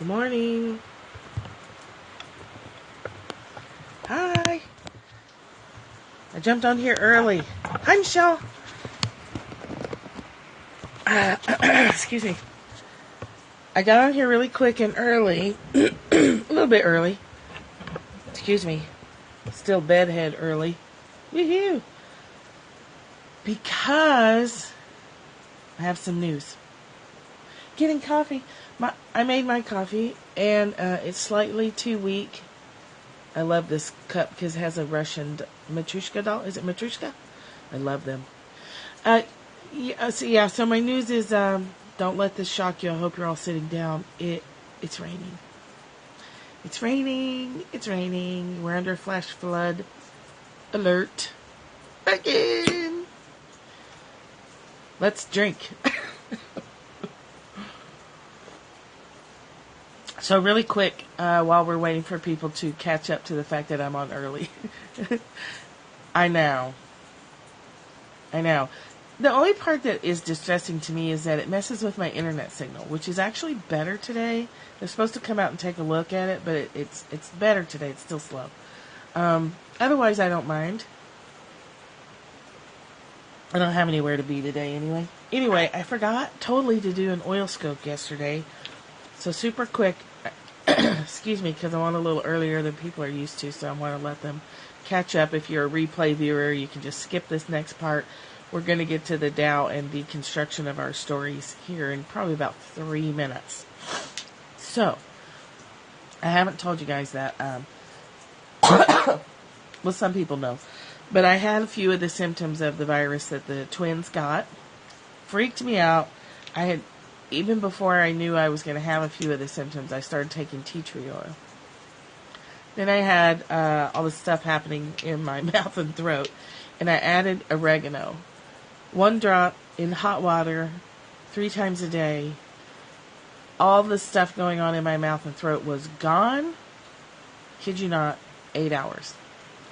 Good morning. Hi. I jumped on here early. Hi, Michelle. Excuse me. I got on here really quick and early. A little bit early. Excuse me. Still bedhead early. Woohoo. Because I have some news. Getting coffee. I made my coffee, and it's slightly too weak. I love this cup because it has a Russian Matryoshka doll. Is it Matryoshka? I love them. So my news is, don't let this shock you. I hope you're all sitting down. It's raining. It's raining. It's raining. We're under a flash flood alert. Again. Let's drink. So really quick, while we're waiting for people to catch up to the fact that I'm on early. I know. The only part that is distressing to me is that it messes with my internet signal, which is actually better today. They're supposed to come out and take a look at it, but it's better today. It's still slow. Otherwise, I don't mind. I don't have anywhere to be today anyway. Anyway, I forgot totally to do an oil scope yesterday. So super quick, excuse me, because I'm on a little earlier than people are used to, so I want to let them catch up. If you're a replay viewer, you can just skip this next part. We're going to get to the Dow and deconstruction of our stories here in probably about 3 minutes. So, I haven't told you guys that, well, some people know, but I had a few of the symptoms of the virus that the twins got. Freaked me out. Even before I knew I was going to have a few of the symptoms, I started taking tea tree oil. Then I had all this stuff happening in my mouth and throat, and I added oregano. 1 drop in hot water 3 times a day. All the stuff going on in my mouth and throat was gone. Kid you not, 8 hours.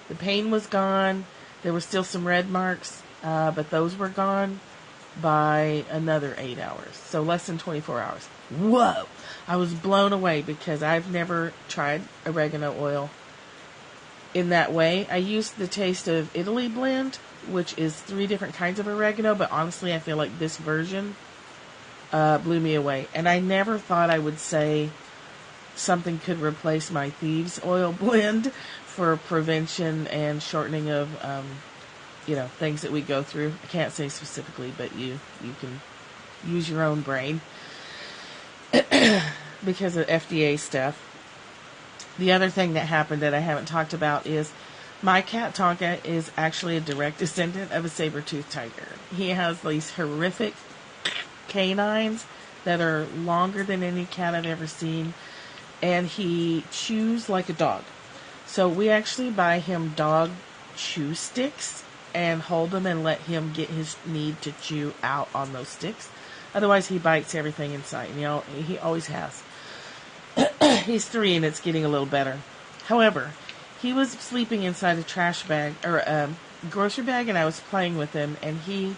The pain was gone. There were still some red marks, but those were gone by another 8 hours. So less than 24 hours. Whoa! I was blown away because I've never tried oregano oil in that way. I used the Taste of Italy blend, which is 3 different kinds of oregano, but honestly I feel like this version blew me away. And I never thought I would say something could replace my Thieves oil blend for prevention and shortening of things that we go through. I can't say specifically, but you can use your own brain because of FDA stuff. The other thing that happened that I haven't talked about is my cat Tonka is actually a direct descendant of a saber-toothed tiger. He has these horrific canines that are longer than any cat I've ever seen, and he chews like a dog. So we actually buy him dog chew sticks and hold him and let him get his need to chew out on those sticks. Otherwise, he bites everything inside. He always has. He's 3 and it's getting a little better. However, he was sleeping inside a trash bag or a grocery bag, and I was playing with him, and he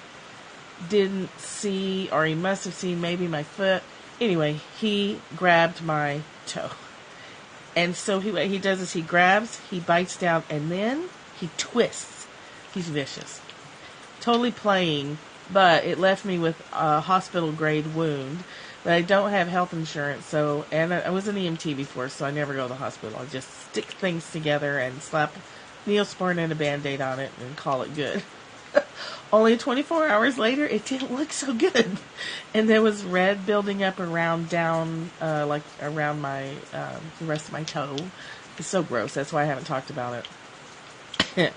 didn't see, or he must have seen maybe my foot. Anyway, he grabbed my toe. And so what he does is he grabs, he bites down, and then he twists. He's vicious. Totally playing, but it left me with a hospital-grade wound. But I don't have health insurance, and I was an EMT before, so I never go to the hospital. I just stick things together and slap Neosporin and a Band-Aid on it and call it good. Only 24 hours later, it didn't look so good. And there was red building up around around my, the rest of my toe. It's so gross. That's why I haven't talked about it.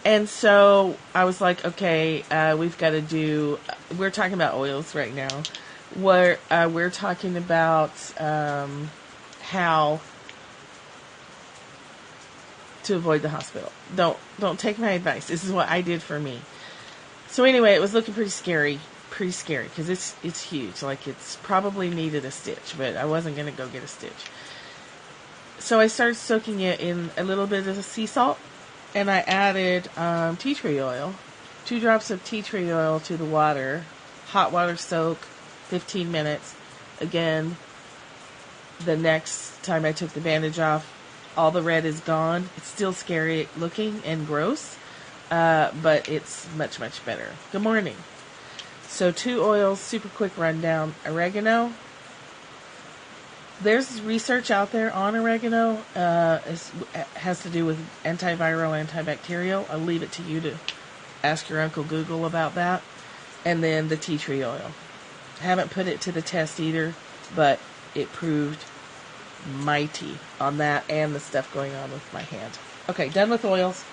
And so I was like, okay, we've got to we're talking about oils right now. We're talking about how to avoid the hospital. Don't take my advice. This is what I did for me. So anyway, it was looking pretty scary because it's huge. Like, it's probably needed a stitch, but I wasn't going to go get a stitch. So I started soaking it in a little bit of sea salt, and I added tea tree oil, 2 drops of tea tree oil to the water, hot water soak, 15 minutes. Again, the next time I took the bandage off, all the red is gone. It's still scary looking and gross, but it's much, much better. Good morning. So 2 oils, super quick rundown. Oregano. There's research out there on oregano. It has to do with antiviral, antibacterial. I'll leave it to you to ask your Uncle Google about that. And then the tea tree oil. Haven't put it to the test either, but it proved mighty on that and the stuff going on with my hand. Okay, done with oils.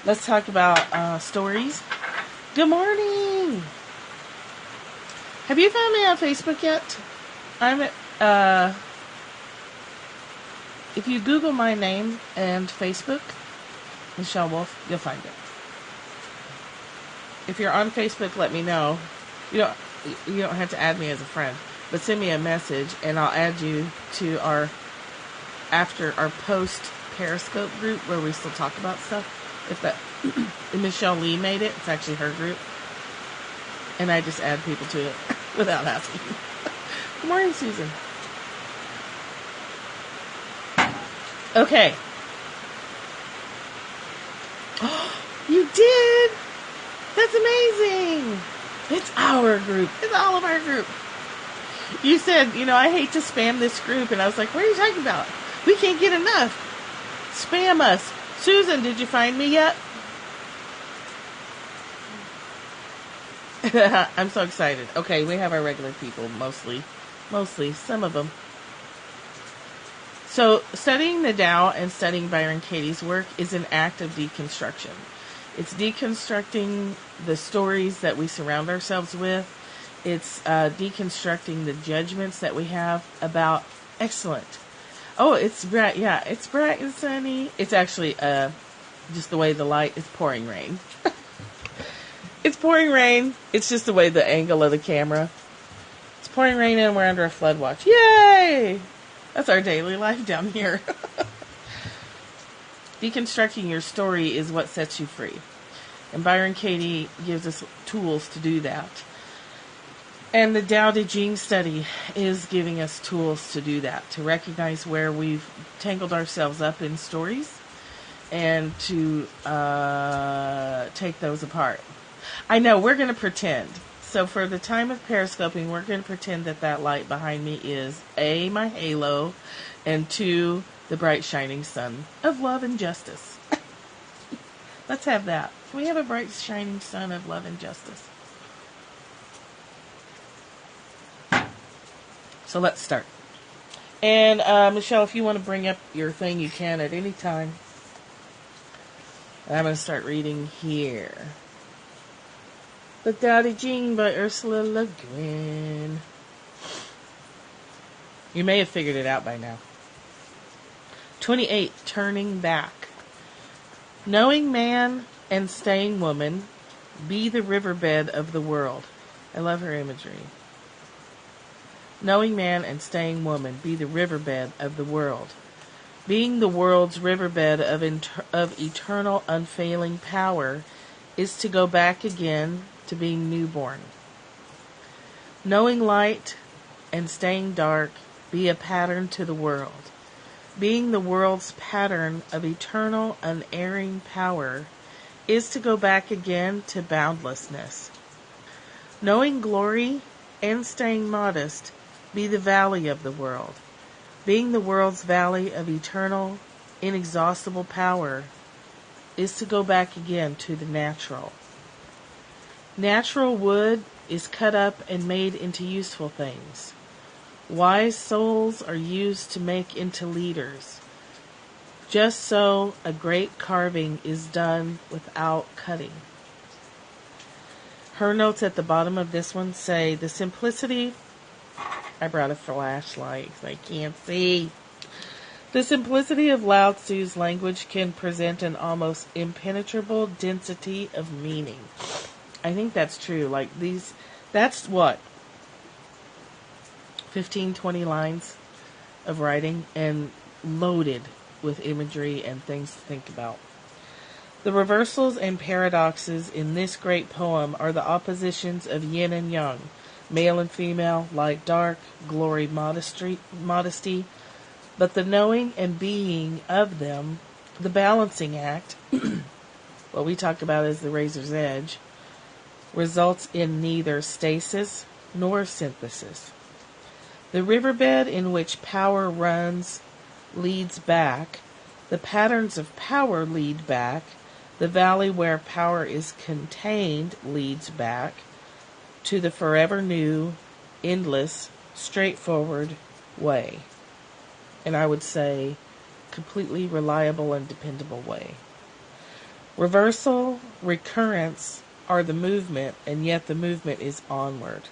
Let's talk about stories. Good morning. Have you found me on Facebook yet? I'm at, if you Google my name and Facebook, Michelle Wolf, you'll find it. If you're on Facebook, let me know. You don't have to add me as a friend, but send me a message and I'll add you to after our post Periscope group where we still talk about stuff. If Michelle Lee made it, it's actually her group. And I just add people to it without asking. Good morning, Susan. Okay. You did! That's amazing! It's our group. It's all of our group. You said, I hate to spam this group. And I was like, what are you talking about? We can't get enough. Spam us. Susan, did you find me yet? I'm so excited. Okay, we have our regular people, mostly, some of them. So, studying the Tao and studying Byron Katie's work is an act of deconstruction. It's deconstructing the stories that we surround ourselves with. It's deconstructing the judgments that we have about excellent. Oh, it's bright. Yeah, it's bright and sunny. It's actually just the way the light is pouring rain. It's pouring rain. It's just the way the angle of the camera. It's pouring rain and we're under a flood watch. Yay! That's our daily life down here. Deconstructing your story is what sets you free. And Byron Katie gives us tools to do that. And the Tao Te Ching study is giving us tools to do that, to recognize where we've tangled ourselves up in stories and to take those apart. I know, we're going to pretend. So for the time of periscoping, we're going to pretend that light behind me is A, my halo, and 2, the bright shining sun of love and justice. Let's have that. Can we have a bright shining sun of love and justice? So let's start. And Michelle, if you want to bring up your thing, you can at any time. And I'm going to start reading here. The Tao Te Ching by Ursula Le Guin. You may have figured it out by now. 28. Turning back. Knowing man and staying woman, be the riverbed of the world. I love her imagery. Knowing man and staying woman, be the riverbed of the world. Being the world's riverbed of eternal unfailing power is to go back again to being newborn. Knowing light and staying dark, be a pattern to the world. Being the world's pattern of eternal unerring power is to go back again to boundlessness. Knowing glory and staying modest, be the valley of the world. Being the world's valley of eternal, inexhaustible power is to go back again to the natural. Natural wood is cut up and made into useful things. Wise souls are used to make into leaders. Just so a great carving is done without cutting. Her notes at the bottom of this one say, the simplicity... I brought a flashlight because I can't see. The simplicity of Lao Tzu's language can present an almost impenetrable density of meaning. I think that's true. Like these, that's what? 15, 20 lines of writing and loaded with imagery and things to think about. The reversals and paradoxes in this great poem are the oppositions of yin and yang, Male and female, light, dark, glory, modesty. But the knowing and being of them, the balancing act, what we talk about as the razor's edge, results in neither stasis nor synthesis. The riverbed in which power runs leads back. The patterns of power lead back. The valley where power is contained leads back to the forever new, endless, straightforward way. And I would say completely reliable and dependable way. Reversal, recurrence are the movement, and yet the movement is onward.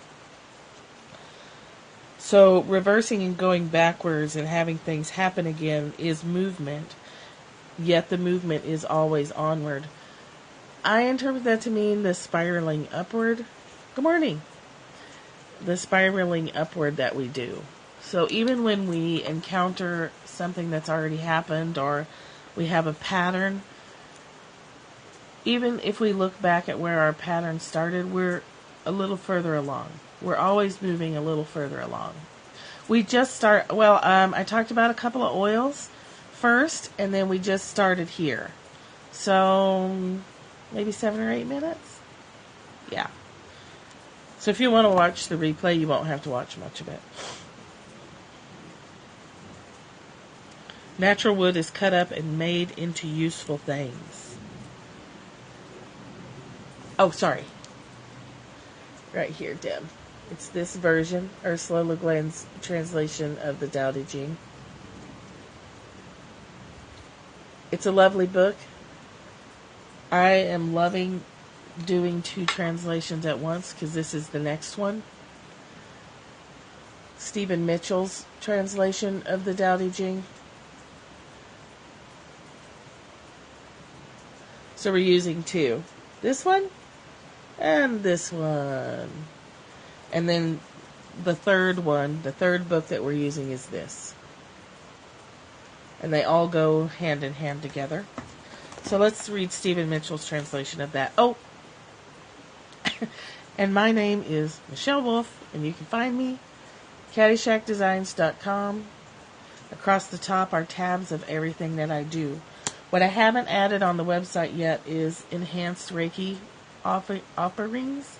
So reversing and going backwards and having things happen again is movement, yet the movement is always onward. I interpret that to mean the spiraling upward. Good morning. The spiraling upward that we do. So even when we encounter something that's already happened or we have a pattern, even if we look back at where our pattern started, we're a little further along. We're always moving a little further along. We just I talked about a couple of oils first, and then we just started here. So maybe 7 or 8 minutes? Yeah. So if you want to watch the replay, you won't have to watch much of it. Natural wood is cut up and made into useful things. Oh, sorry. Right here, Deb. It's this version, Ursula Le Guin's translation of the Tao Te Ching. It's a lovely book. I am loving doing 2 translations at once because this is the next one. Stephen Mitchell's translation of the Tao Te Ching. So we're using 2. This one and this one. And then the third one, the third book that we're using is this. And they all go hand in hand together. So let's read Stephen Mitchell's translation of that. Oh! And my name is Michelle Wolf, and you can find me caddyshackdesigns.com. Across the top are tabs of everything that I do. What I haven't added on the website yet is enhanced Reiki offerings,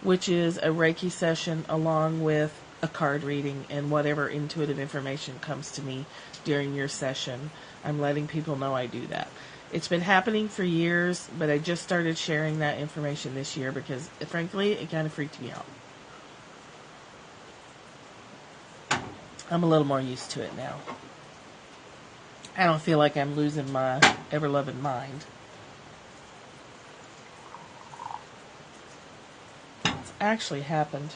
which is a Reiki session along with a card reading and whatever intuitive information comes to me during your session. I'm letting people know I do that. It's been happening for years, but I just started sharing that information this year because, frankly, it kind of freaked me out. I'm a little more used to it now. I don't feel like I'm losing my ever-loving mind. It's actually happened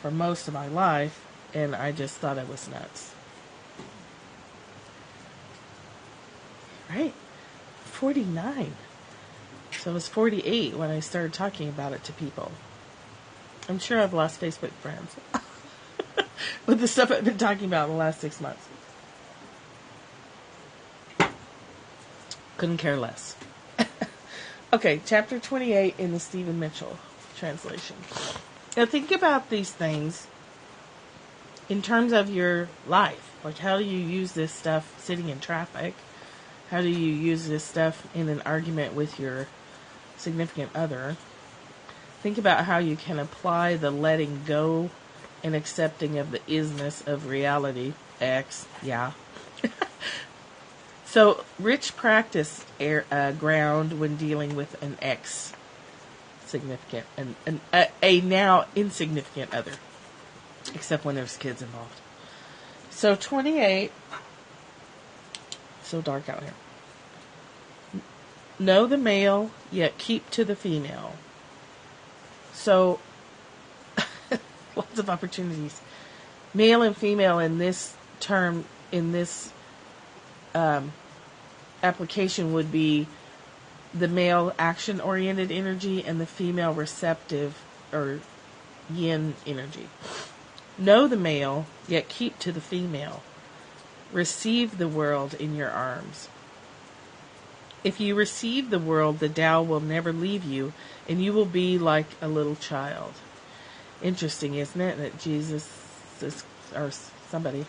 for most of my life, and I just thought I was nuts. Right? 49. So I was 48 when I started talking about it to people. I'm sure I've lost Facebook friends with the stuff I've been talking about in the last 6 months. Couldn't care less. Okay, chapter 28 in the Stephen Mitchell translation. Now think about these things in terms of your life. Like, how do you use this stuff sitting in traffic? How do you use this stuff in an argument with your significant other? Think about how you can apply the letting go and accepting of the isness of reality. X, yeah. So, rich practice ground when dealing with an ex significant and a now insignificant other, except when there's kids involved. So 28. So dark out here. Know the male, yet keep to the female. So, lots of opportunities. Male and female in this term, in this application would be the male action-oriented energy and the female receptive or yin energy. Know the male, yet keep to the female. Receive the world in your arms. If you receive the world, the Tao will never leave you, and you will be like a little child. Interesting, isn't it, that Jesus is, or somebody,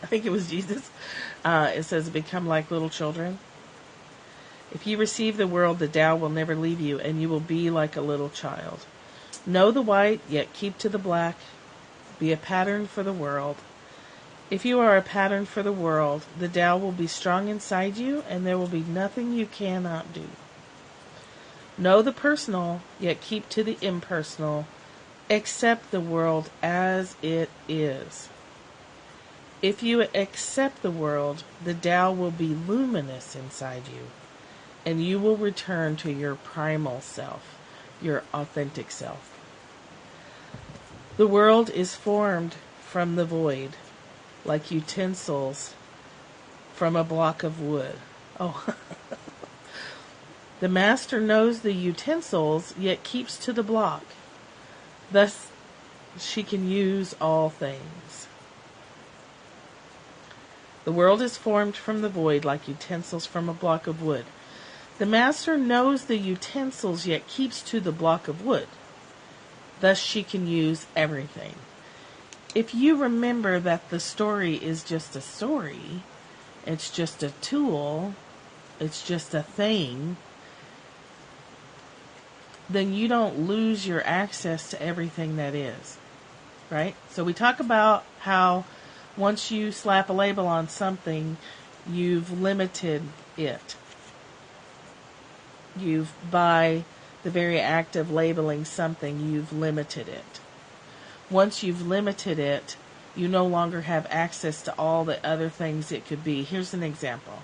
I think it was Jesus, it says, become like little children. If you receive the world, the Tao will never leave you, and you will be like a little child. Know the white, yet keep to the black. Be a pattern for the world. If you are a pattern for the world, the Tao will be strong inside you, and there will be nothing you cannot do. Know the personal, yet keep to the impersonal. Accept the world as it is. If you accept the world, the Tao will be luminous inside you, and you will return to your primal self, your authentic self. The world is formed from the void, like utensils from a block of wood. Oh, the master knows the utensils, yet keeps to the block. Thus, she can use all things. The world is formed from the void, like utensils from a block of wood. The master knows the utensils, yet keeps to the block of wood. Thus, she can use everything. If you remember that the story is just a story, it's just a tool, it's just a thing, then you don't lose your access to everything that is, right? So we talk about how once you slap a label on something, you've limited it. By the very act of labeling something, you've limited it. Once you've limited it, you no longer have access to all the other things it could be. Here's an example,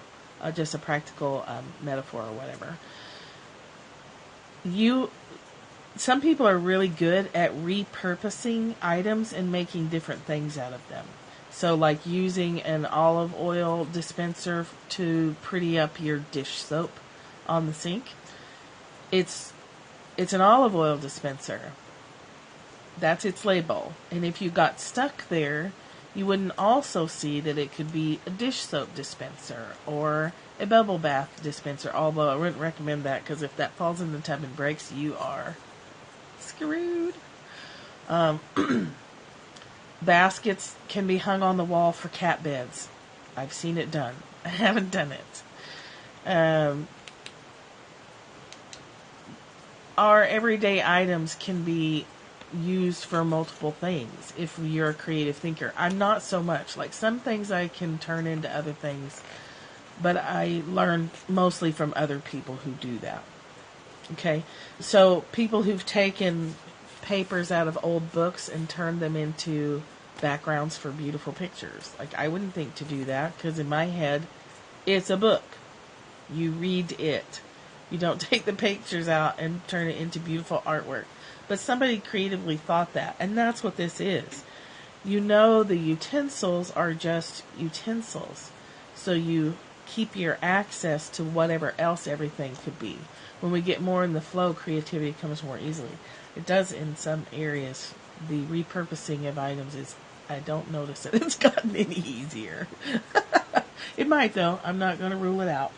just a practical metaphor or whatever. Some people are really good at repurposing items and making different things out of them. So like using an olive oil dispenser to pretty up your dish soap on the sink. It's an olive oil dispenser. That's its label. And if you got stuck there, you wouldn't also see that it could be a dish soap dispenser or a bubble bath dispenser, although I wouldn't recommend that, because if that falls in the tub and breaks, you are screwed. Baskets can be hung on the wall for cat beds. I've seen it done. I haven't done it. Our everyday items can be used for multiple things if you're a creative thinker. I'm not so much. Like, some things I can turn into other things, but I learn mostly from other people who do that. Okay? So people who've taken papers out of old books and turned them into backgrounds for beautiful pictures. Like, I wouldn't think to do that, because in my head, it's a book. You read it. You don't take the pictures out and turn it into beautiful artwork. But somebody creatively thought that, and that's what this is. You know, the utensils are just utensils. So you keep your access to whatever else everything could be. When we get more in the flow, creativity comes more easily. It does in some areas. The repurposing of items is, I don't notice that it's gotten any easier. It might, though. I'm not going to rule it out.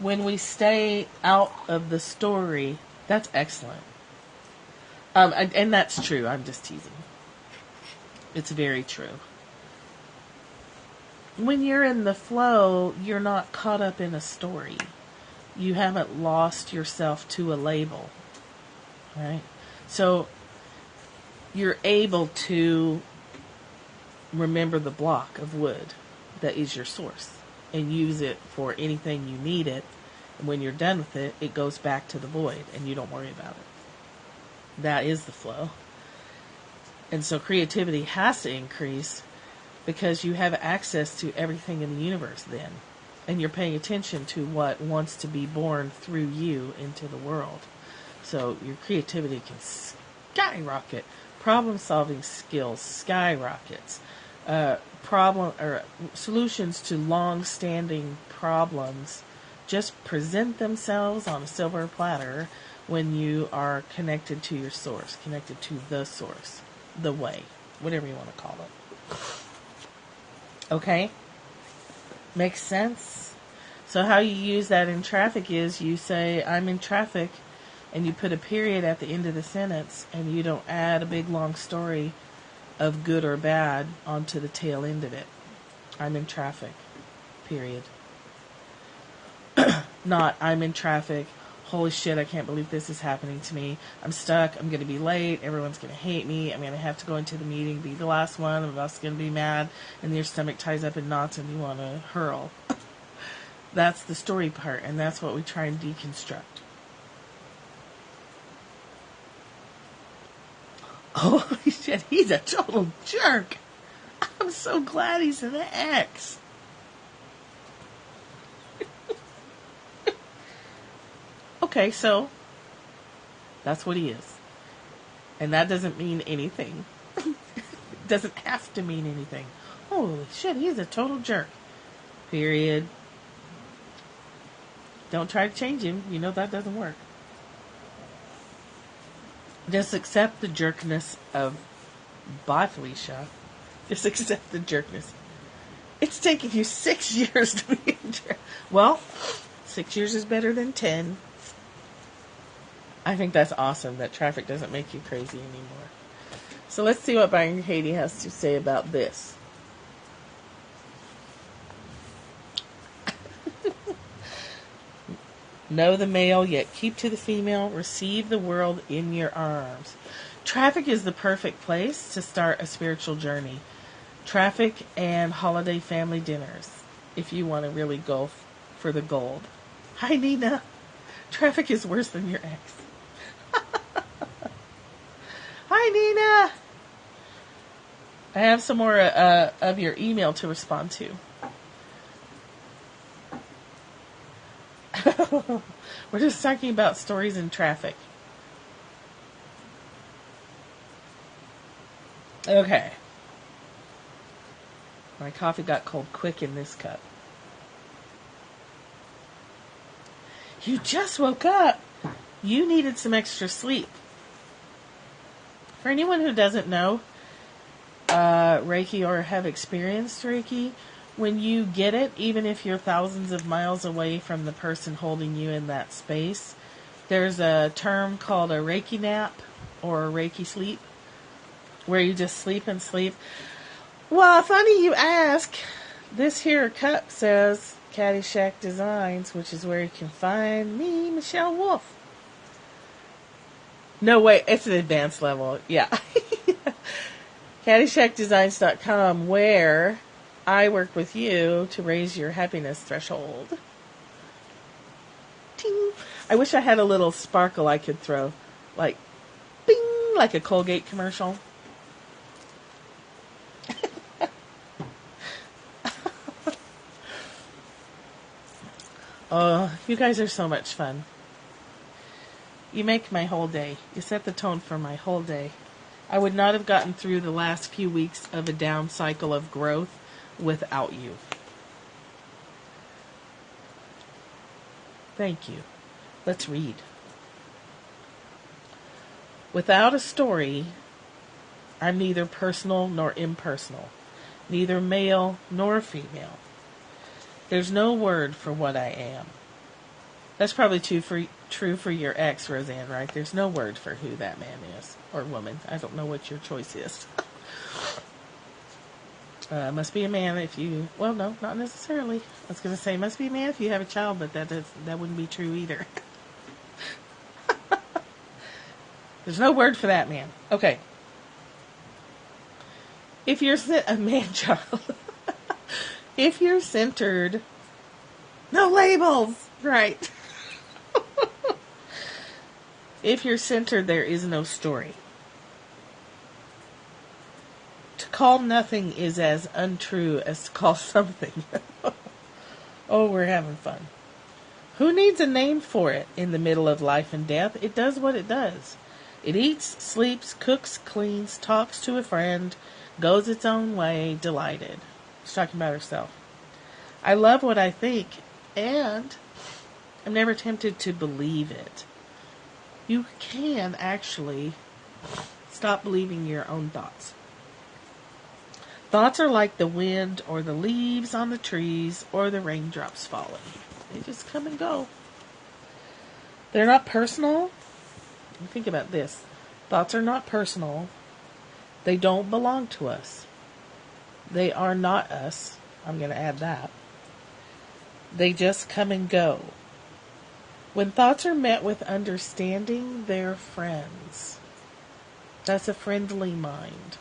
When we stay out of the story, that's excellent. And that's true. I'm just teasing. It's very true. When you're in the flow, you're not caught up in a story. You haven't lost yourself to a label. Right? So you're able to remember the block of wood that is your source and use it for anything you need it. And when you're done with it, it goes back to the void and you don't worry about it. That is the flow. And so creativity has to increase because you have access to everything in the universe then. And you're paying attention to what wants to be born through you into the world. So your creativity can skyrocket. Problem-solving skills skyrockets. Solutions to long-standing problems just present themselves on a silver platter when you are connected to your source, connected to the source, the way, whatever you want to call it. Okay? Makes sense? So how you use that in traffic is you say, I'm in traffic, and you put a period at the end of the sentence, and you don't add a big long story of good or bad onto the tail end of it. I'm in traffic, period. Not, I'm in traffic, holy shit, I can't believe this is happening to me. I'm stuck, I'm going to be late, everyone's going to hate me, I'm going to have to go into the meeting, be the last one, I'm just going to be mad, and your stomach ties up in knots and you want to hurl. That's the story part, and that's what we try and deconstruct. Holy shit, he's a total jerk. I'm so glad he's an ex. Okay, so that's what he is. And that doesn't mean anything. It doesn't have to mean anything. Holy shit, he's a total jerk. Period. Don't try to change him. You know that doesn't work. Just accept the jerkness of... Bye, Felicia. Just accept the jerkness. It's taken you 6 years to be a jerk. Well, 6 years is better than 10. I think that's awesome that traffic doesn't make you crazy anymore. So let's see what Byron Katie has to say about this. Know the male, yet keep to the female. Receive the world in your arms. Traffic is the perfect place to start a spiritual journey. Traffic and holiday family dinners, if you want to really go for the gold. Hi, Nina. Traffic is worse than your ex. Hi, Nina. I have some more of your email to respond to. We're just talking about stories in traffic. Okay. My coffee got cold quick in this cup. You just woke up. You needed some extra sleep. For anyone who doesn't know Reiki or have experienced Reiki, when you get it, even if you're thousands of miles away from the person holding you in that space, there's a term called a Reiki nap or a Reiki sleep, where you just sleep and sleep. Well, funny you ask. This here cup says Caddyshack Designs, which is where you can find me, Michelle Wolf. No, wait, it's an advanced level. Yeah. CaddyshackDesigns.com, where I work with you to raise your happiness threshold. Ting. I wish I had a little sparkle I could throw. Like, bing, like a Colgate commercial. Oh, you guys are so much fun. You make my whole day. You set the tone for my whole day. I would not have gotten through the last few weeks of a down cycle of growth without you. Thank you. Let's read. Without a story, I'm neither personal nor impersonal, neither male nor female. There's no word for what I am. That's probably true for your ex, Roseanne, right? There's no word for who that man is, or woman. I don't know what your choice is. Must be a man if you... Well, no, not necessarily. I was going to say must be a man if you have a child, but that wouldn't be true either. There's no word for that man. Okay. If you're a man-child... If you're centered... No labels! Right. If you're centered, there is no story. To call nothing is as untrue as to call something. Oh, we're having fun. Who needs a name for it in the middle of life and death? It does what it does. It eats, sleeps, cooks, cleans, talks to a friend, goes its own way, delighted. She's talking about herself. I love what I think, and I'm never tempted to believe it. You can actually stop believing your own thoughts. Thoughts are like the wind or the leaves on the trees or the raindrops falling. They just come and go. They're not personal. Think about this. Thoughts are not personal. They don't belong to us. They are not us. I'm going to add that. They just come and go. When thoughts are met with understanding, they're friends. That's a friendly mind.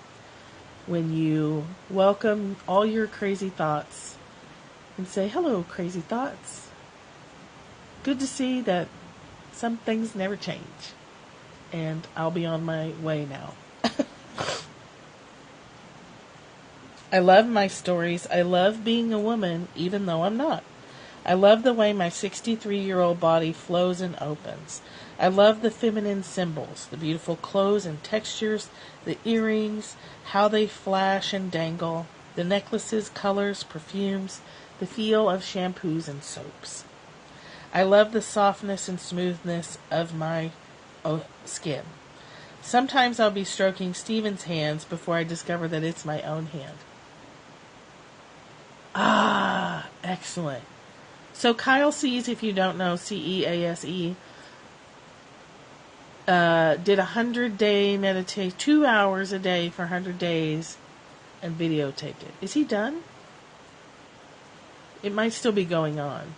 When you welcome all your crazy thoughts and say, hello, crazy thoughts. Good to see that some things never change. And I'll be on my way now. I love my stories. I love being a woman, even though I'm not. I love the way my 63-year-old body flows and opens. I love the feminine symbols, the beautiful clothes and textures, the earrings, how they flash and dangle, the necklaces, colors, perfumes, the feel of shampoos and soaps. I love the softness and smoothness of my skin. Sometimes I'll be stroking Steven's hands before I discover that it's my own hand. Ah, excellent. So Kyle Cease, if you don't know, Cease, did 100-day meditation, 2 hours a day for 100 days, and videotaped it. Is he done? It might still be going on.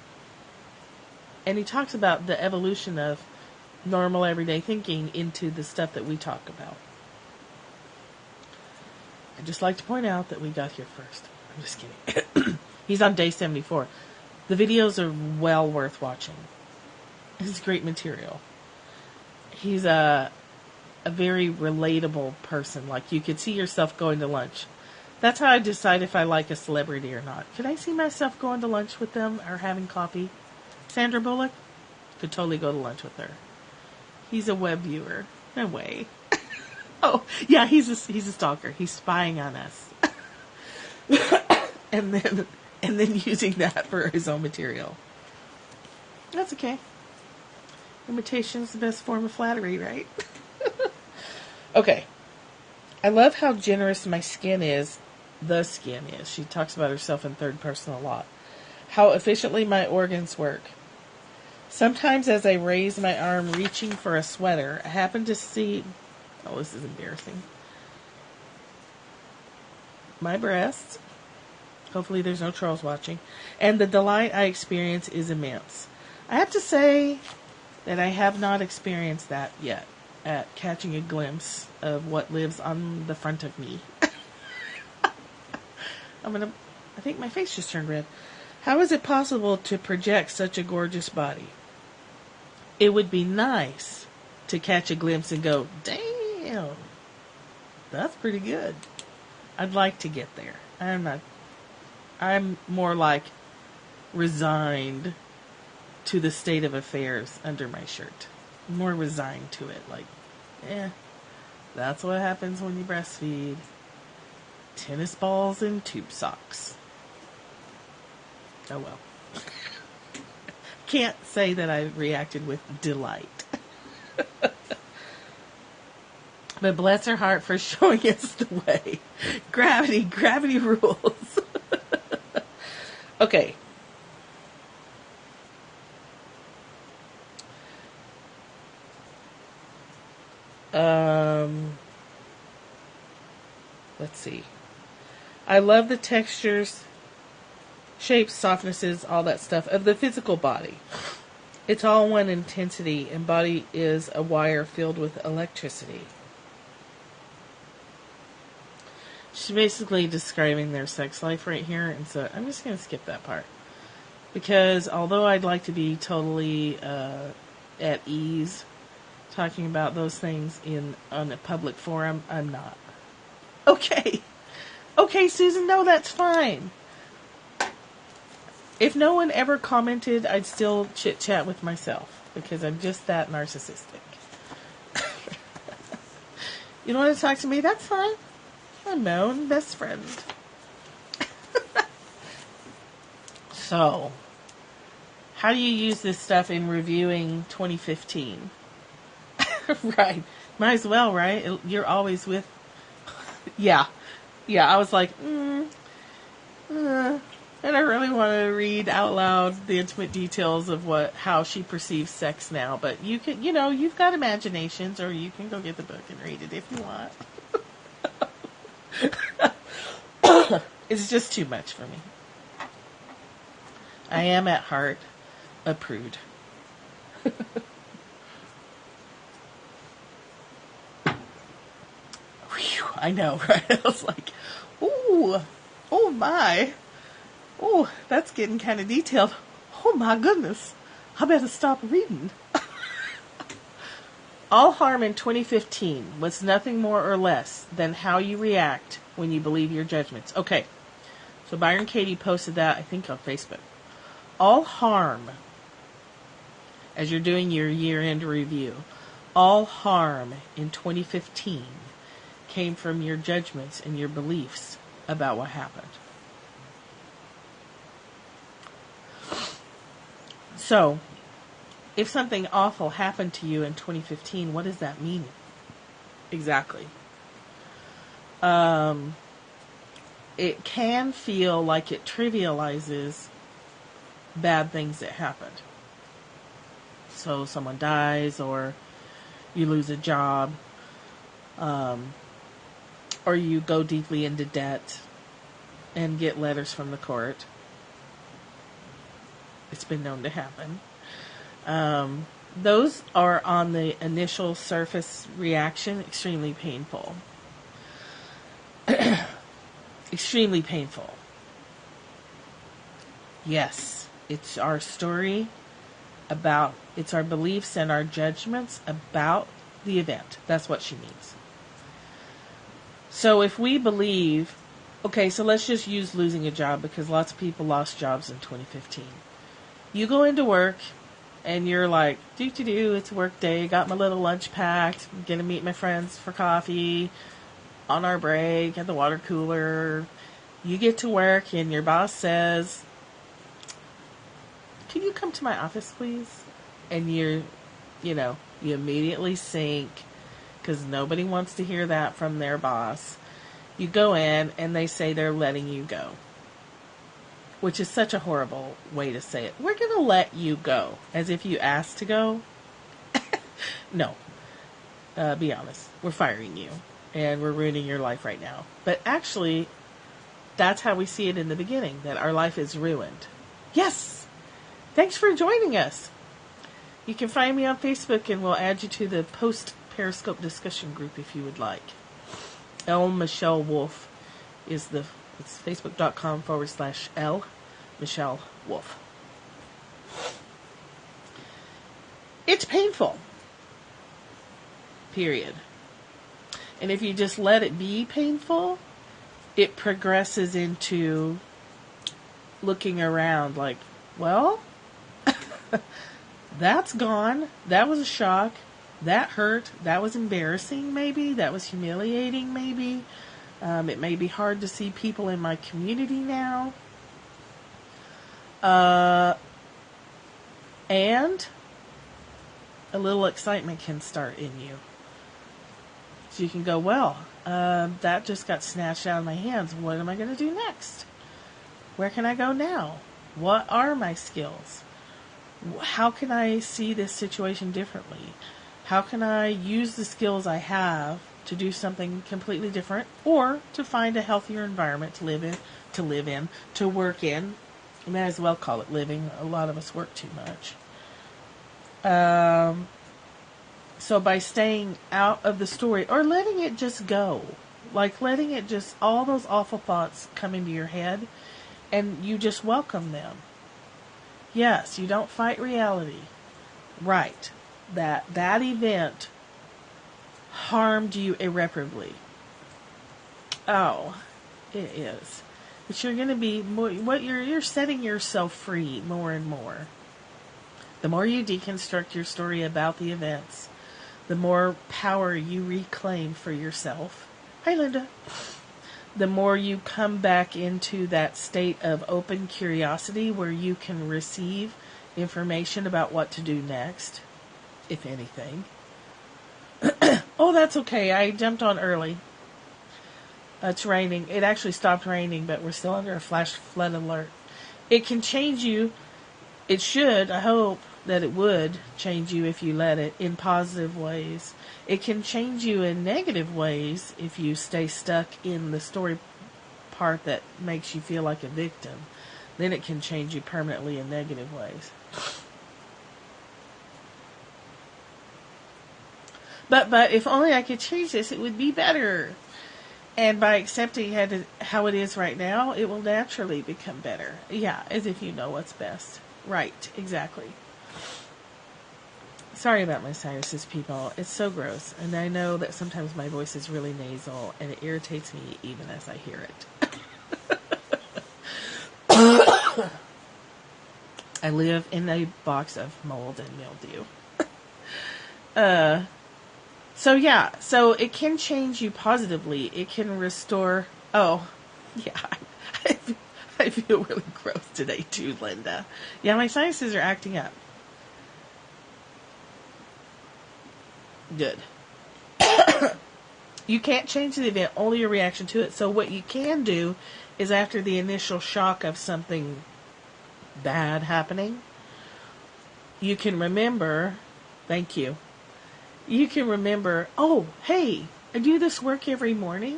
And he talks about the evolution of normal everyday thinking into the stuff that we talk about. I'd just like to point out that we got here first. I'm just kidding. He's on day 74. The videos are well worth watching. It's great material. He's a very relatable person. Like, you could see yourself going to lunch. That's how I decide if I like a celebrity or not. Could I see myself going to lunch with them or having coffee? Sandra Bullock? Could totally go to lunch with her. He's a web viewer. No way. Oh, yeah, he's a stalker. He's spying on us. and then using that for his own material. That's okay. Imitation is the best form of flattery, right? Okay. I love how generous my skin is. The skin is. She talks about herself in third person a lot. How efficiently my organs work. Sometimes as I raise my arm reaching for a sweater, I happen to see... Oh, this is embarrassing. My breasts. Hopefully there's no trolls watching. And the delight I experience is immense. I have to say that I have not experienced that yet. At catching a glimpse of what lives on the front of me. I think my face just turned red. How is it possible to project such a gorgeous body? It would be nice to catch a glimpse and go, damn, that's pretty good. I'd like to get there. I'm more like resigned to the state of affairs under my shirt. More resigned to it. Like, that's what happens when you breastfeed. Tennis balls and tube socks. Oh well. Can't say that I reacted with delight. But bless her heart for showing us the way. Gravity rules. Okay. Let's see. I love the textures, shapes, softnesses, all that stuff of the physical body. It's all one intensity, and body is a wire filled with electricity. She's basically describing their sex life right here, and so I'm just going to skip that part. Because although I'd like to be totally at ease talking about those things on a public forum, I'm not. Okay, Susan, no, that's fine. If no one ever commented, I'd still chit-chat with myself, because I'm just that narcissistic. You don't want to talk to me? That's fine. I'm my own best friend. So, how do you use this stuff in reviewing 2015? Right. Might as well, right? You're always with... Yeah, I was like, And I really want to read out loud the intimate details of how she perceives sex now. But you can, you've got imaginations, or you can go get the book and read it if you want. It's just too much for me. I am at heart a prude. Whew, I know, right? I was like, ooh, oh my. Oh, that's getting kind of detailed. Oh my goodness. I better stop reading. All harm in 2015 was nothing more or less than how you react when you believe your judgments. Okay, so Byron Katie posted that, I think, on Facebook. All harm, as you're doing your year-end review, all harm in 2015 came from your judgments and your beliefs about what happened. So, if something awful happened to you in 2015, what does that mean? Exactly. It can feel like it trivializes bad things that happened. So someone dies, or you lose a job, or you go deeply into debt and get letters from the court. It's been known to happen. Those are, on the initial surface reaction, extremely painful. Extremely painful. Yes, it's our story about, it's our beliefs and our judgments about the event. That's what she means. So if we believe, okay, so let's just use losing a job, because lots of people lost jobs in 2015. You go into work and you're like, it's work day, got my little lunch packed, I'm gonna meet my friends for coffee on our break at the water cooler. You get to work and your boss says, can you come to my office, please? And you immediately sink, because nobody wants to hear that from their boss. You go in and they say they're letting you go, which is such a horrible way to say it. We're going to let you go, as if you asked to go. No. Be honest. We're firing you, and we're ruining your life right now. But actually, that's how we see it in the beginning, that our life is ruined. Yes! Thanks for joining us. You can find me on Facebook, and we'll add you to the post-Periscope discussion group if you would like. L. Michelle Wolf is it's facebook.com/L. Michelle Wolf. It's painful. Period. And if you just let it be painful, it progresses into looking around like, well, that's gone. That was a shock. That hurt. That was embarrassing, maybe. That was humiliating, maybe. It may be hard to see people in my community now. And a little excitement can start in you. So you can go, well, that just got snatched out of my hands. What am I going to do next? Where can I go now? What are my skills? How can I see this situation differently? How can I use the skills I have to do something completely different, or to find a healthier environment to live in, to work in? I may as well call it living. A lot of us work too much. So by staying out of the story, or letting it just go, like letting it just, all those awful thoughts come into your head, and you just welcome them. Yes, you don't fight reality. Right. That event harmed you irreparably. Oh, it is. But you're going to be more, you're setting yourself free more and more. The more you deconstruct your story about the events, the more power you reclaim for yourself. Hi, Linda. The more you come back into that state of open curiosity where you can receive information about what to do next, if anything. Oh, that's okay. I jumped on early. It's raining. It actually stopped raining, but we're still under a flash flood alert. It can change you. It should, I hope that it would change you if you let it, in positive ways. It can change you in negative ways if you stay stuck in the story part that makes you feel like a victim. Then it can change you permanently in negative ways. But if only I could change this, it would be better. And by accepting how it is right now, it will naturally become better. Yeah, as if you know what's best. Right, exactly. Sorry about my sinuses, people. It's so gross. And I know that sometimes my voice is really nasal, and it irritates me even as I hear it. I live in a box of mold and mildew. So it can change you positively. It can restore. Oh, yeah. I feel really gross today too, Linda. Yeah, my sinuses are acting up. Good. You can't change the event, only your reaction to it. So what you can do is, after the initial shock of something bad happening, you can remember, thank you. You can remember, oh, hey, I do this work every morning,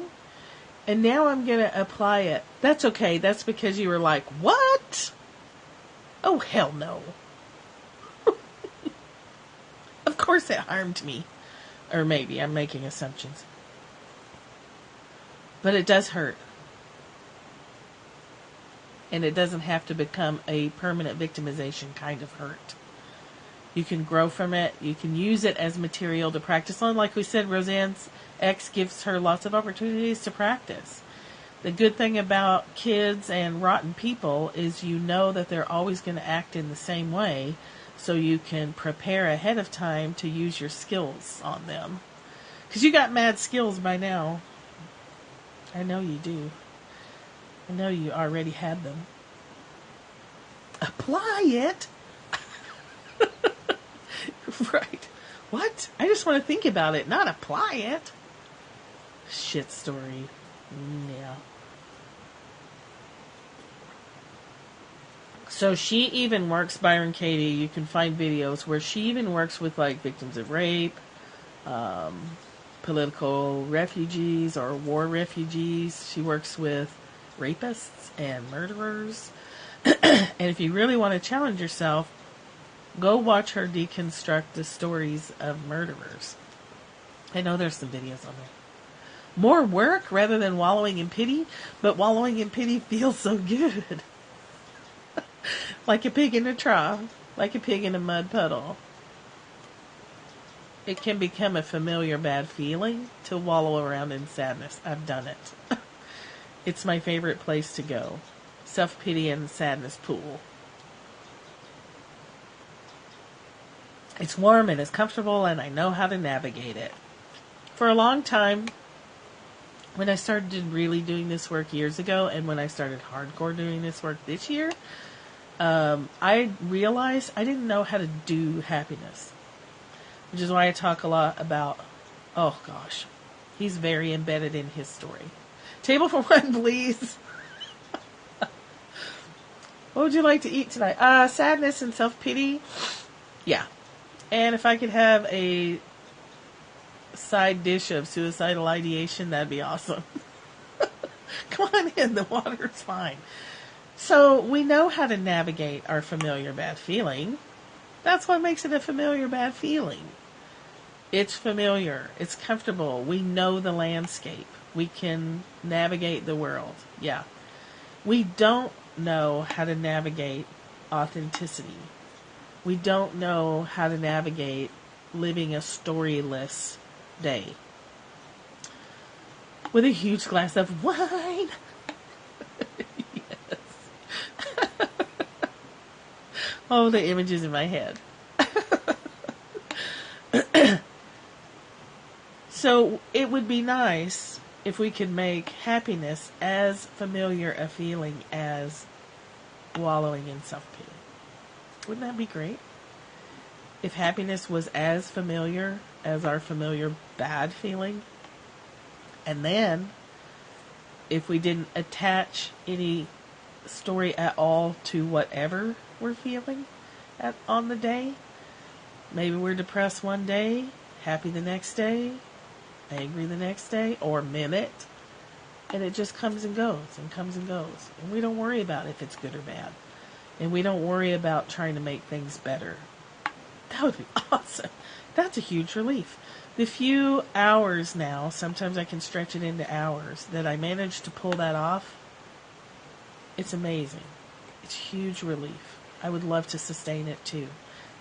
and now I'm going to apply it. That's okay. That's because you were like, what? Oh, hell no. Of course it harmed me. Or maybe I'm making assumptions. But it does hurt. And it doesn't have to become a permanent victimization kind of hurt. You can grow from it. You can use it as material to practice on. Like we said, Roseanne's ex gives her lots of opportunities to practice. The good thing about kids and rotten people is you know that they're always going to act in the same way, so you can prepare ahead of time to use your skills on them. Because you got mad skills by now. I know you do. I know you already had them. Apply it? Right. What? I just want to think about it, not apply it. Shit story. Yeah. So she even works, Byron Katie, you can find videos where she even works with like victims of rape, political refugees or war refugees. She works with rapists and murderers. And if you really want to challenge yourself, go watch her deconstruct the stories of murderers. I know there's some videos on there. More work rather than wallowing in pity, but wallowing in pity feels so good. Like a pig in a trough, like a pig in a mud puddle. It can become a familiar bad feeling to wallow around in sadness. I've done it. It's my favorite place to go. Self-pity and sadness pool. It's warm and it's comfortable, and I know how to navigate it. For a long time, when I started really doing this work years ago, and when I started hardcore doing this work this year, I realized I didn't know how to do happiness. Which is why I talk a lot about, oh gosh, he's very embedded in his story. Table for one, please. What would you like to eat tonight? Sadness and self-pity. Yeah. And if I could have a side dish of suicidal ideation, that'd be awesome. Come on in, the water's fine. So we know how to navigate our familiar bad feeling. That's what makes it a familiar bad feeling. It's familiar. It's comfortable. We know the landscape. We can navigate the world. Yeah. We don't know how to navigate authenticity. We don't know how to navigate living a storyless day. With a huge glass of wine. Yes. Oh, the images in my head. So it would be nice if we could make happiness as familiar a feeling as wallowing in self-pity. Wouldn't that be great? If happiness was as familiar as our familiar bad feeling. And then, if we didn't attach any story at all to whatever we're feeling on the day. Maybe we're depressed one day, happy the next day, angry the next day, or minute. And it just comes and goes and comes and goes. And we don't worry about if it's good or bad. And we don't worry about trying to make things better. That would be awesome. That's a huge relief. The few hours now, sometimes I can stretch it into hours, that I managed to pull that off, it's amazing. It's huge relief. I would love to sustain it too.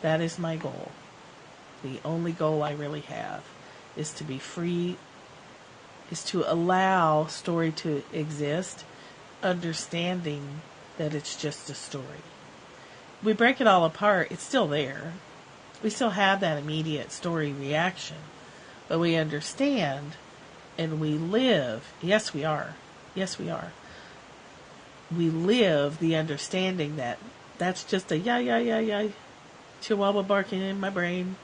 That is my goal. The only goal I really have is to be free, is to allow story to exist, understanding that it's just a story. We break it all apart, it's still there. We still have that immediate story reaction, but we understand and we live. Yes, we are. Yes, we are. We live the understanding that that's just a chihuahua barking in my brain.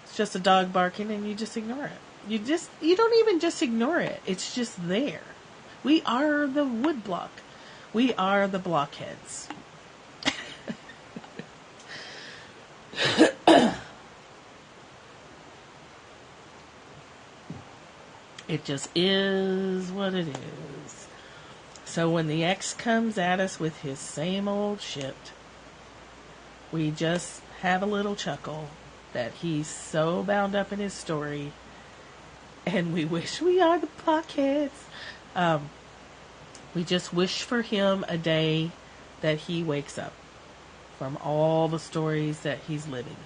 It's just a dog barking, and you just ignore it. You don't even just ignore it. It's just there. We are the woodblock. We are the blockheads. It just is what it is. So when the ex comes at us with his same old shit, we just have a little chuckle that he's so bound up in his story, and we wish we are the blockheads. We just wish for him a day that he wakes up from all the stories that he's living.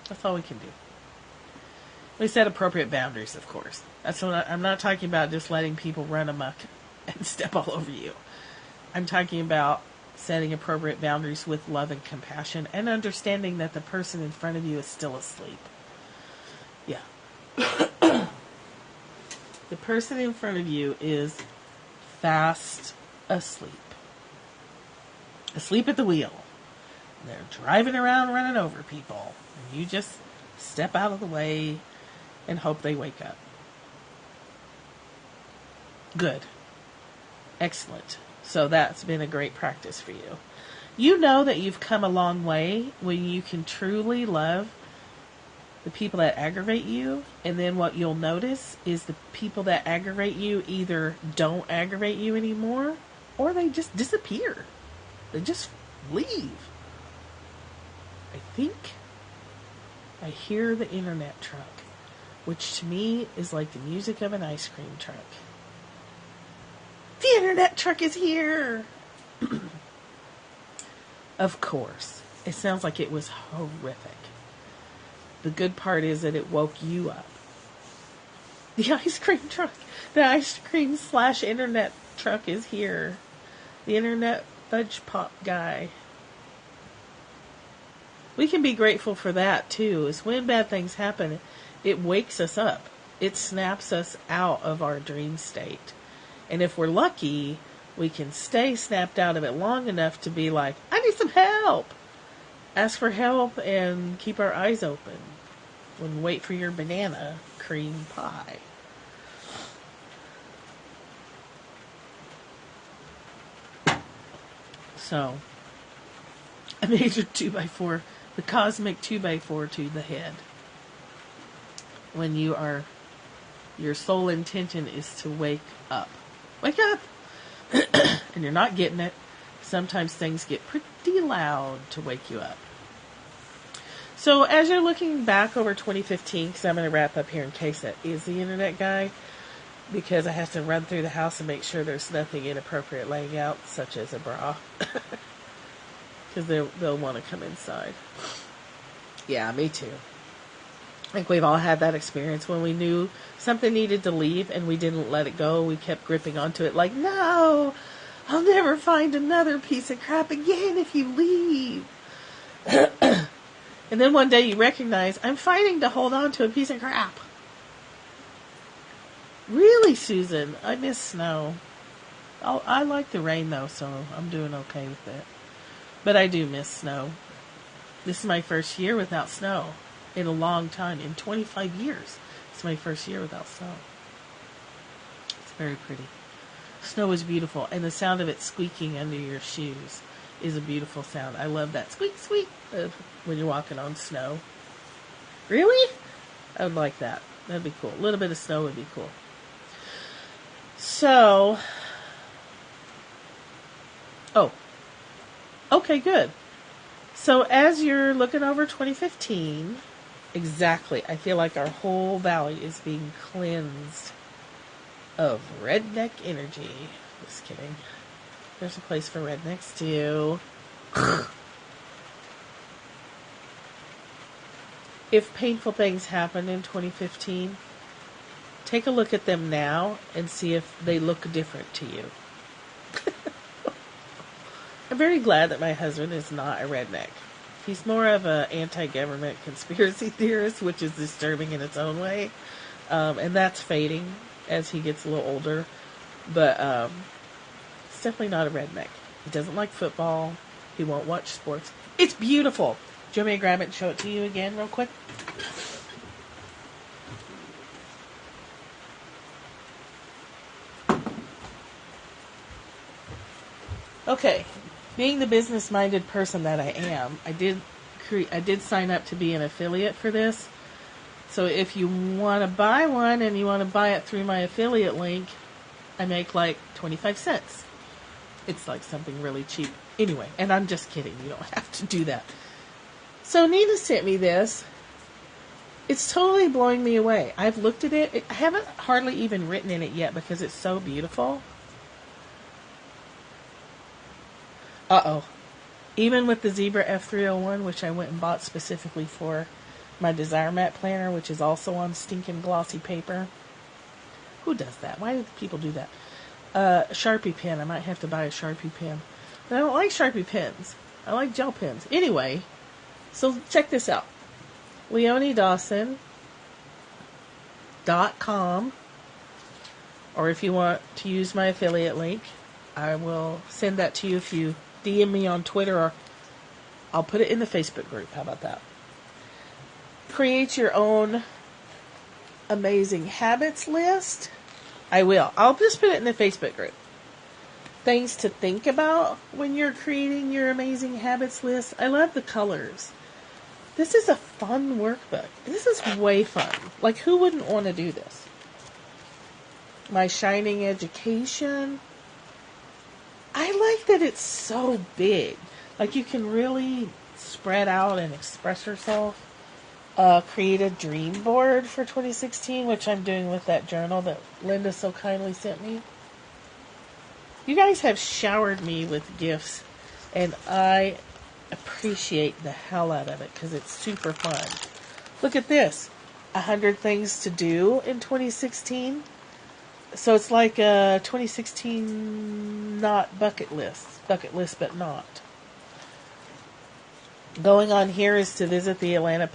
That's all we can do. We set appropriate boundaries, of course. That's what I'm not talking about just letting people run amok and step all over you. I'm talking about setting appropriate boundaries with love and compassion and understanding that the person in front of you is still asleep. Yeah. The person in front of you is fast asleep. Asleep at the wheel. They're driving around running over people. And you just step out of the way and hope they wake up. Good. Excellent. So that's been a great practice for you. You know that you've come a long way when you can truly love the people that aggravate you, and then what you'll notice is the people that aggravate you either don't aggravate you anymore, or they just disappear. They just leave. I think I hear the internet truck, which to me is like the music of an ice cream truck. The internet truck is here! Of course. It sounds like it was horrific. The good part is that it woke you up. The ice cream truck, the ice cream / internet truck is here. The internet fudge pop guy. We can be grateful for that too, is when bad things happen, it wakes us up. It snaps us out of our dream state. And if we're lucky, we can stay snapped out of it long enough to be like, I need some help. Ask for help and keep our eyes open. And wait for your banana cream pie. So, a major 2x4, the cosmic 2x4 to the head. When your sole intention is to wake up. Wake up! And you're not getting it. Sometimes things get pretty loud to wake you up. So as you're looking back over 2015, because I'm going to wrap up here in case that is the internet guy, because I have to run through the house and make sure there's nothing inappropriate laying out, such as a bra. Because they'll want to come inside. Yeah, me too. I think we've all had that experience when we knew something needed to leave and we didn't let it go. We kept gripping onto it like, no, I'll never find another piece of crap again if you leave. And then one day you recognize, I'm fighting to hold on to a piece of crap. Really, Susan, I miss snow. I like the rain though, so I'm doing okay with it. But I do miss snow. This is my first year without snow. In a long time. In 25 years. It's my first year without snow. It's very pretty. Snow is beautiful, and the sound of it squeaking under your shoes is a beautiful sound. I love that squeak, squeak when you're walking on snow. Really? I would like that. That'd be cool. A little bit of snow would be cool. So, okay, good. So as you're looking over 2015, exactly, I feel like our whole valley is being cleansed of redneck energy. Just kidding. There's a place for rednecks too. If painful things happened in 2015, take a look at them now and see if they look different to you. I'm very glad that my husband is not a redneck. He's more of an anti-government conspiracy theorist, which is disturbing in its own way. And that's fading as he gets a little older. But he's definitely not a redneck. He doesn't like football. He won't watch sports. It's beautiful. Do you want me to grab it and show it to you again real quick? Okay. Being the business-minded person that I am, I did sign up to be an affiliate for this. So if you want to buy one and you want to buy it through my affiliate link, I make like 25 cents. It's like something really cheap. Anyway, and I'm just kidding. You don't have to do that. So Nina sent me this. It's totally blowing me away. I've looked at it. I haven't hardly even written in it yet because it's so beautiful. Uh-oh. Even with the Zebra F301, which I went and bought specifically for my Desire Mat planner, which is also on stinking glossy paper. Who does that? Why do people do that? A Sharpie pen. I might have to buy a Sharpie pen. But I don't like Sharpie pens. I like gel pens. Anyway, so check this out. LeonieDawson.com, or if you want to use my affiliate link, I will send that to you if you DM me on Twitter, or I'll put it in the Facebook group. How about that? Create your own amazing habits list. I will. I'll just put it in the Facebook group. Things to think about when you're creating your amazing habits list. I love the colors. This is a fun workbook. This is way fun. Like, who wouldn't want to do this? My Shining Education. I like that it's so big. Like, you can really spread out and express yourself. Create a dream board for 2016, which I'm doing with that journal that Linda so kindly sent me. You guys have showered me with gifts, and I appreciate the hell out of it because it's super fun. Look at this. 100 things to do in 2016. So it's like a 2016 not bucket list. Bucket list, but not. Going on here is to visit the Atlanta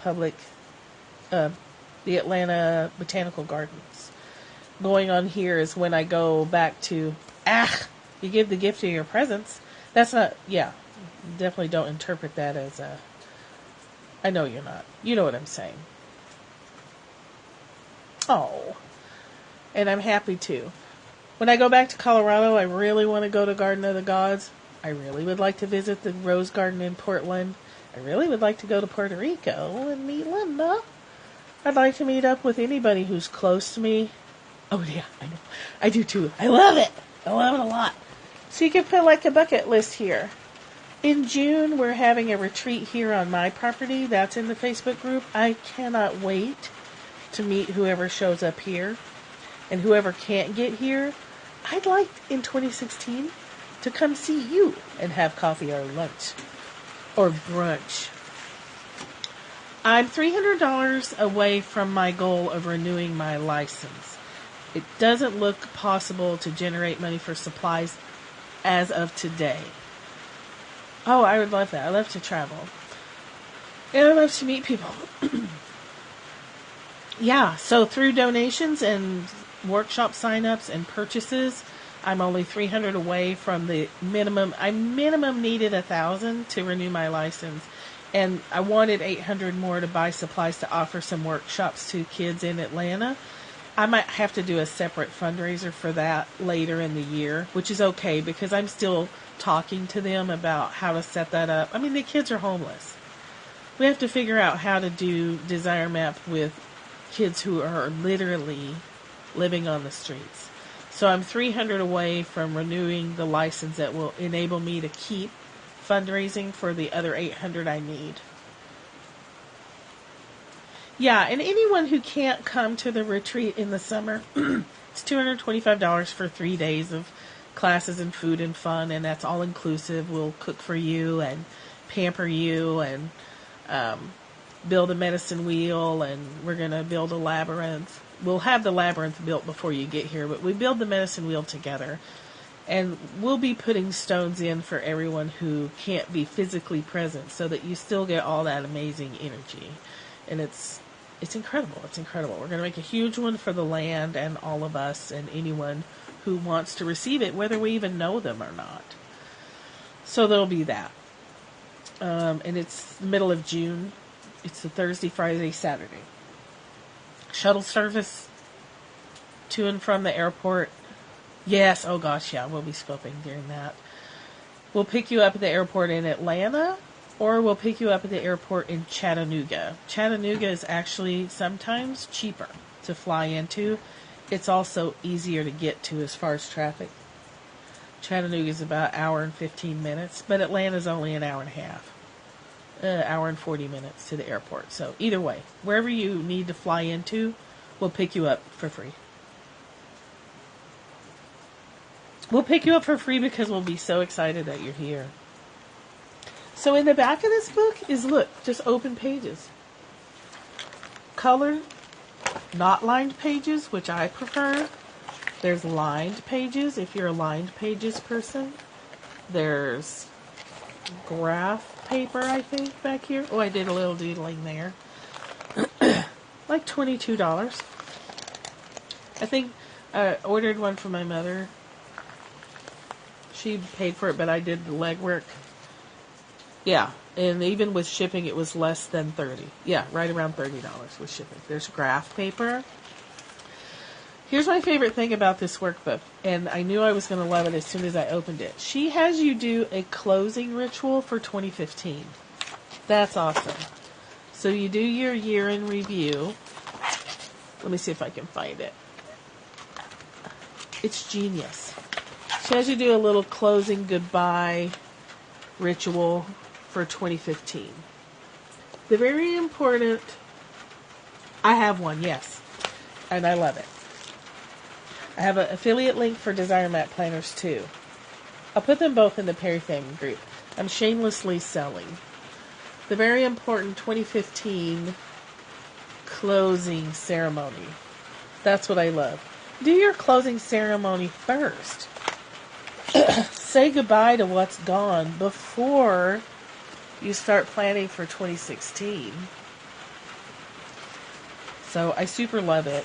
Botanical Gardens. Going on here is when I go back to, you give the gift of your presents. That's not, definitely don't interpret that as I know you're not. You know what I'm saying. Oh. And I'm happy to. When I go back to Colorado, I really want to go to Garden of the Gods. I really would like to visit the Rose Garden in Portland. I really would like to go to Puerto Rico and meet Linda. I'd like to meet up with anybody who's close to me. Oh, yeah, I know. I do too. I love it. I love it a lot. So you can put like a bucket list here. In June, we're having a retreat here on my property. That's in the Facebook group. I cannot wait to meet whoever shows up here. And whoever can't get here, I'd like in 2016 to come see you and have coffee or lunch or brunch. I'm $300 away from my goal of renewing my license. It doesn't look possible to generate money for supplies as of today. Oh, I would love that. I love to travel. And I love to meet people. Yeah, so through donations and workshop signups and purchases, I'm only $300 away from the minimum. I minimum needed $1,000 to renew my license, and I wanted $800 more to buy supplies to offer some workshops to kids in Atlanta. I might have to do a separate fundraiser for that later in the year, which is okay because I'm still talking to them about how to set that up. I mean, the kids are homeless. We have to figure out how to do Desire Map with kids who are literally living on the streets. So I'm 300 away from renewing the license that will enable me to keep fundraising for the other 800 I need. Yeah, and anyone who can't come to the retreat in the summer, it's $225 for 3 days of classes and food and fun, and that's all inclusive. We'll cook for you and pamper you and build a medicine wheel, and we're going to build a labyrinth. We'll have the labyrinth built before you get here, but we build the medicine wheel together. And we'll be putting stones in for everyone who can't be physically present so that you still get all that amazing energy. And it's incredible. It's incredible. We're going to make a huge one for the land and all of us and anyone who wants to receive it, whether we even know them or not. So there'll be that. And it's the middle of June. It's the Thursday, Friday, Saturday. Shuttle service to and from the airport. Yes, oh gosh, yeah, we'll be scoping during that. We'll pick you up at the airport in Atlanta, or we'll pick you up at the airport in Chattanooga. Chattanooga is actually sometimes cheaper to fly into. It's also easier to get to as far as traffic. Chattanooga is about an hour and 15 minutes, but Atlanta's only an hour and a half. Hour and 40 minutes to the airport. So either way, wherever you need to fly into, we'll pick you up for free. We'll pick you up for free because we'll be so excited that you're here. So in the back of this book is, look, just open pages. Colored, not lined pages, which I prefer. There's lined pages if you're a lined pages person. There's graph paper, I think, back here. Oh, I did a little doodling there. Like $22. I think I ordered one for my mother. She paid for it, but I did the legwork. Yeah, and even with shipping, it was less than $30. Yeah, right around $30 with shipping. There's graph paper. Here's my favorite thing about this workbook, and I knew I was going to love it as soon as I opened it. She has you do a closing ritual for 2015. That's awesome. So you do your year in review. Let me see if I can find it. It's genius. She has you do a little closing goodbye ritual for 2015. The very important... I have one, yes. And I love it. I have an affiliate link for Desire Map Planners too. I'll put them both in the Perry Family group. I'm shamelessly selling. The very important 2015 closing ceremony. That's what I love. Do your closing ceremony first. Say goodbye to what's gone before you start planning for 2016. So I super love it.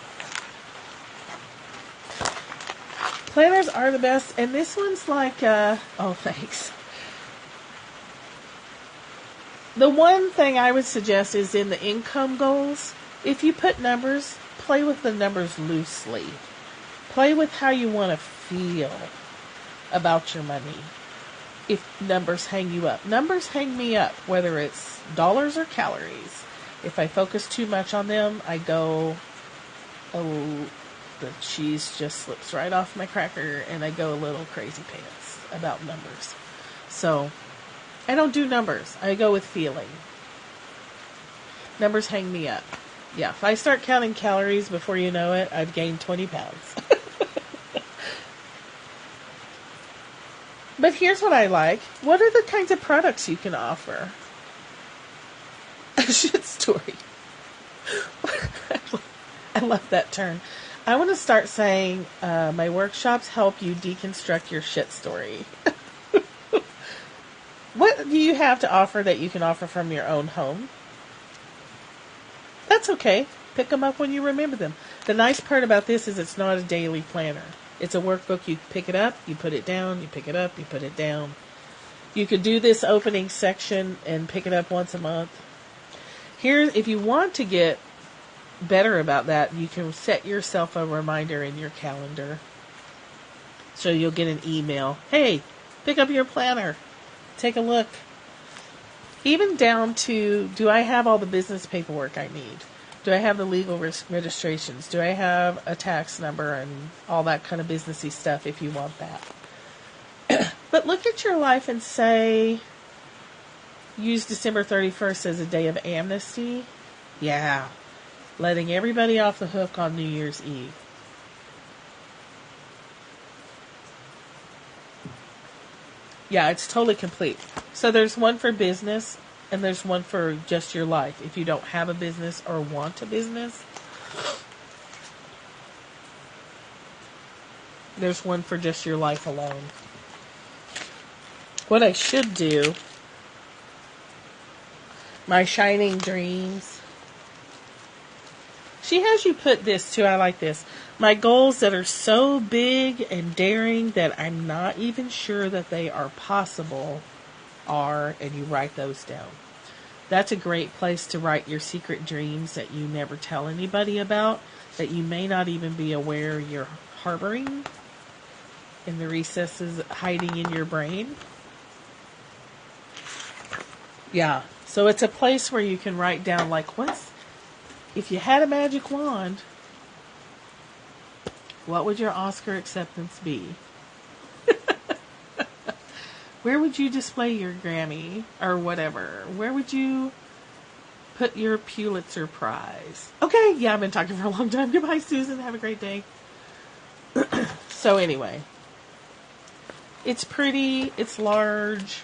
Planners are the best, and this one's like, oh, thanks. The one thing I would suggest is in the income goals, if you put numbers, play with the numbers loosely. Play with how you want to feel about your money. If numbers hang you up. Numbers hang me up, whether it's dollars or calories. If I focus too much on them, I go, oh, the cheese just slips right off my cracker, and I go a little crazy pants about numbers. So, I don't do numbers. I go with feeling. Numbers hang me up. Yeah, if I start counting calories before you know it, I've gained 20 pounds. But here's what I like. What are the kinds of products you can offer? A shit story. I love that term. I want to start saying my workshops help you deconstruct your shit story. What do you have to offer that you can offer from your own home? That's okay. Pick them up when you remember them. The nice part about this is it's not a daily planner. It's a workbook. You pick it up, you put it down, you pick it up, you put it down. You could do this opening section and pick it up once a month. Here, if you want to get better about that, you can set yourself a reminder in your calendar. So you'll get an email. Hey, pick up your planner. Take a look. Even down to, do I have all the business paperwork I need? Do I have the legal registrations? Do I have a tax number and all that kind of businessy stuff if you want that? But look at your life and say, use December 31st as a day of amnesty. Yeah. Letting everybody off the hook on New Year's Eve. Yeah, it's totally complete. So there's one for business and there's one for just your life. If you don't have a business or want a business, there's one for just your life alone. What I should do, my shining dreams. She has you put this too. I like this. My goals that are so big and daring that I'm not even sure that they are possible are, and you write those down. That's a great place to write your secret dreams that you never tell anybody about, that you may not even be aware you're harboring in the recesses, hiding in your brain. Yeah. So it's a place where you can write down, like, if you had a magic wand, what would your Oscar acceptance be? Where would you display your Grammy or whatever? Where would you put your Pulitzer Prize? Okay, yeah, I've been talking for a long time. Goodbye, Susan. Have a great day. So anyway, it's pretty. It's large.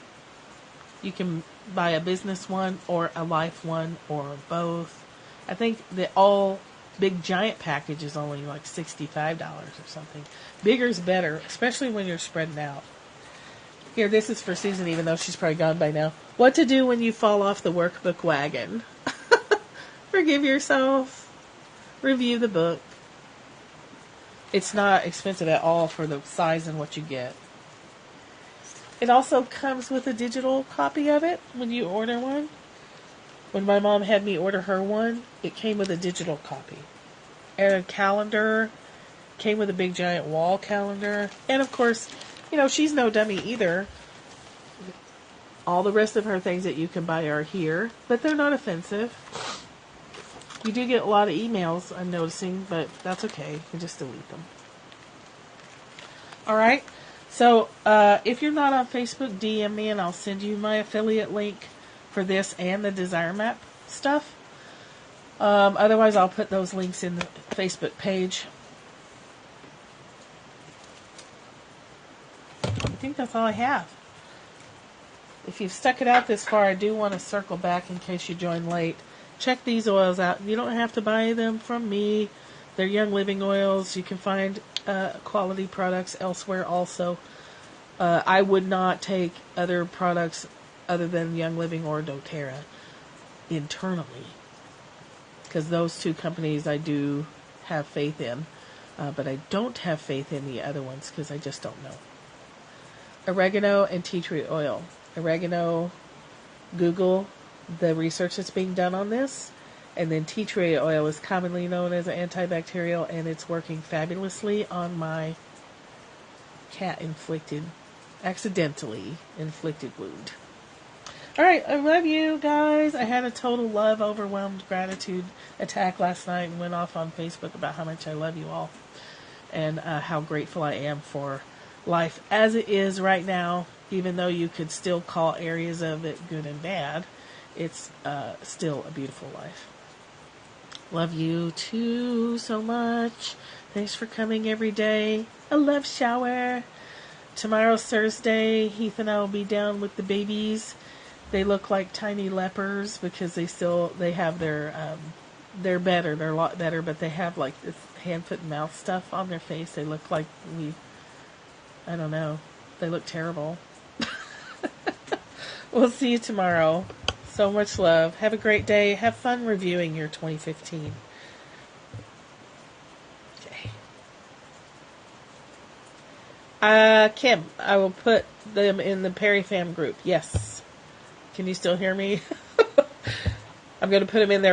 You can buy a business one or a life one or both. I think the all big giant package is only like $65 or something. Bigger's better, especially when you're spreading out. Here, this is for Susan, even though she's probably gone by now. What to do when you fall off the workbook wagon. Forgive yourself. Review the book. It's not expensive at all for the size and what you get. It also comes with a digital copy of it when you order one. When my mom had me order her one, it came with a digital copy. And a calendar. Came with a big giant wall calendar. And of course, she's no dummy either. All the rest of her things that you can buy are here, but they're not offensive. You do get a lot of emails, I'm noticing, but that's okay. You can just delete them. Alright, so if you're not on Facebook, DM me and I'll send you my affiliate link for this and the Desire Map stuff. Otherwise, I'll put those links in the Facebook page. I think that's all I have. If you've stuck it out this far, I do want to circle back in case you joined late. Check these oils out. You don't have to buy them from me. They're Young Living oils. You can find quality products elsewhere also. I would not take other products other than Young Living or doTERRA internally, because those two companies I do have faith in, but I don't have faith in the other ones because I just don't know. Oregano and tea tree oil. Oregano, Google the research that's being done on this, and then tea tree oil is commonly known as an antibacterial, and it's working fabulously on my accidentally inflicted wound. Alright, I love you guys. I had a total love, overwhelmed gratitude attack last night and went off on Facebook about how much I love you all and how grateful I am for life as it is right now. Even though you could still call areas of it good and bad, it's still a beautiful life. Love you too so much. Thanks for coming every day. A love shower. Tomorrow's Thursday. Heath and I will be down with the babies. They look like tiny lepers because they have they're better. They're a lot better, but they have like this hand, foot, and mouth stuff on their face. They look like I don't know. They look terrible. We'll see you tomorrow. So much love. Have a great day. Have fun reviewing your 2015. Okay. Kim, I will put them in the Perry Fam group. Yes. Can you still hear me? I'm going to put them in there